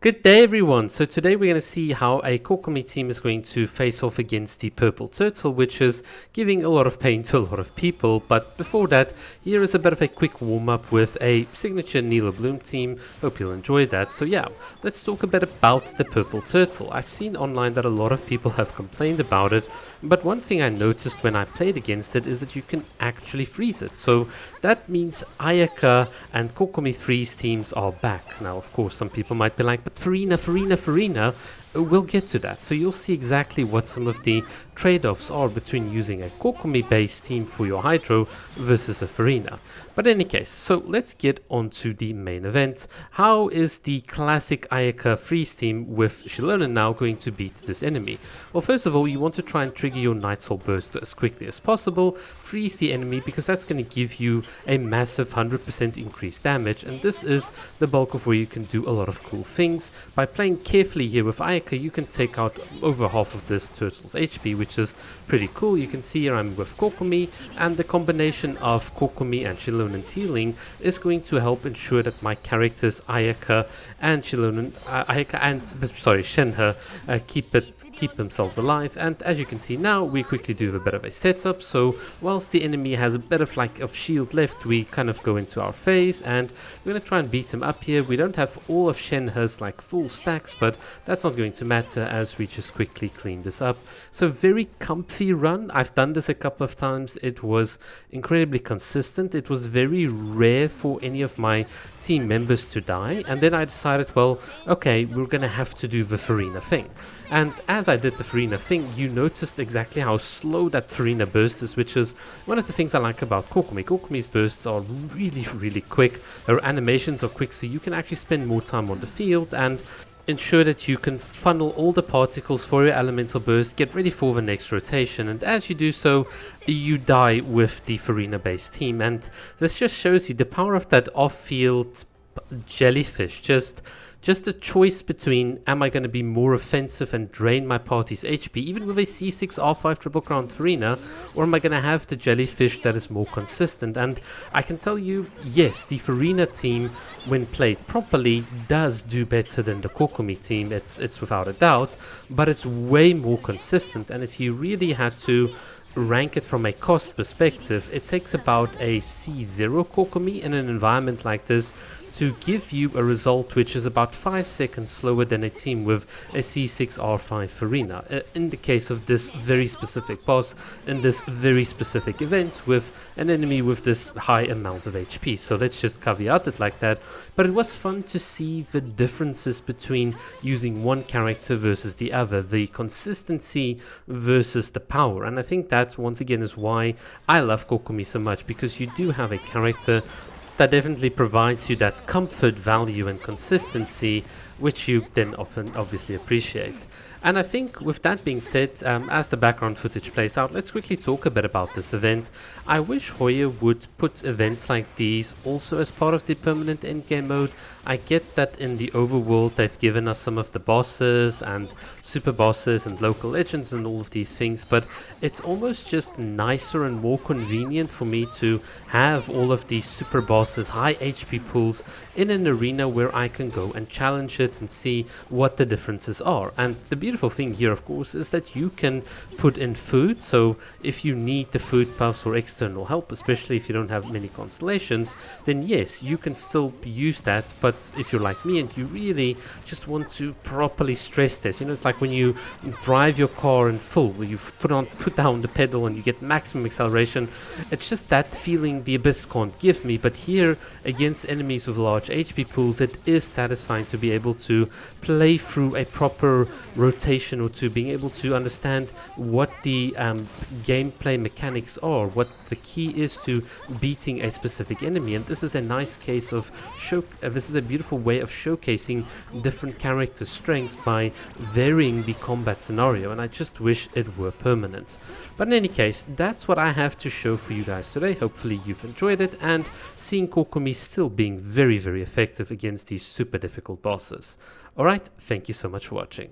Good day everyone! So today we're going to see how a Kokomi team is going to face off against the purple turtle, which is giving a lot of pain to a lot of people. But before that, here is a bit of a quick warm up with a signature Nilo Bloom team. Hope you'll enjoy that. So yeah, let's talk a bit about the purple turtle. I've seen online that a lot of people have complained about it, but one thing I noticed when I played against it is that you can actually freeze it. So that means Ayaka and Kokomi freeze teams are back. Now of course some people might be like, but Farina, we'll get to that. So you'll see exactly what some of the trade-offs are between using a Kokomi based team for your Hydro versus a Farina. But in any case, so let's get on to the main event. How is the classic Ayaka freeze team with Shilona now going to beat this enemy? Well, first of all, you want to try and trigger your Night Soul Burst as quickly as possible, freeze the enemy, because that's going to give you a massive 100% increased damage, and this is the bulk of where you can do a lot of cool things. By playing carefully here with Ayaka, you can take out over half of this turtle's HP, which is pretty cool. You can see here I'm with Kokomi, and the combination of Kokomi and Shilonen's healing is going to help ensure that my characters Ayaka and Shenhe keep themselves alive. And as you can see now, we quickly do a bit of a setup. So whilst the enemy has a bit of shield left, we kind of go into our phase and we're going to try and beat him up here. We don't have all of Shenhe's like full stacks, but that's not going to matter as we just quickly clean this up. So very comfy run. I've done this a couple of times. It was incredibly consistent. It was very rare for any of my team members to die, and then I decided, well, okay, we're gonna have to do the Farina thing. And as I did the Farina thing, you noticed exactly how slow that Farina burst is, which is one of the things I like about Kokomi. Kokomi's bursts are really quick. Her animations are quick, so you can actually spend more time on the field and ensure that you can funnel all the particles for your elemental burst, get ready for the next rotation, and as you do so, you die with the Farina based team. And this just shows you the power of that off-field jellyfish. Just a choice between, am I going to be more offensive and drain my party's HP even with a C6 R5 Triple Crown Farina, or am I going to have the jellyfish that is more consistent? And I can tell you, yes, the Farina team, when played properly, does do better than the Kokomi team. It's without a doubt, but it's way more consistent. And if you really had to rank it from a cost perspective, it takes about a C0 Kokomi in an environment like this to give you a result which is about 5 seconds slower than a team with a C6 R5 Farina. In the case of this very specific boss, in this very specific event, with an enemy with this high amount of HP. So let's just caveat it like that. But it was fun to see the differences between using one character versus the other, the consistency versus the power. And I think that once again is why I love Kokomi so much, because you do have a character that definitely provides you that comfort, value and consistency, which you then often obviously appreciate. And I think with that being said, as the background footage plays out, let's quickly talk a bit about this event. I wish Hoya would put events like these also as part of the permanent endgame mode. I get that in the overworld they've given us some of the bosses and super bosses and local legends and all of these things, but it's almost just nicer and more convenient for me to have all of these super bosses, high HP pools in an arena where I can go and challenge it and see what the differences are. And the beautiful thing here, of course, is that you can put in food. So if you need the food puffs or external help, especially if you don't have many constellations, then yes, you can still use that. But if you're like me and you really just want to properly stress test, you know, it's like when you drive your car in full, where you put down the pedal and you get maximum acceleration. It's just that feeling the Abyss can't give me. But here, against enemies with large HP pools, it is satisfying to be able to play through a proper rotation or two, being able to understand what the gameplay mechanics are, what the key is to beating a specific enemy. And this is a nice case of this is a beautiful way of showcasing different character strengths by varying the combat scenario, and I just wish it were permanent. But in any case, that's what I have to show for you guys today. Hopefully you've enjoyed it, and seeing Kokomi still being very effective against these super difficult bosses. Alright, thank you so much for watching.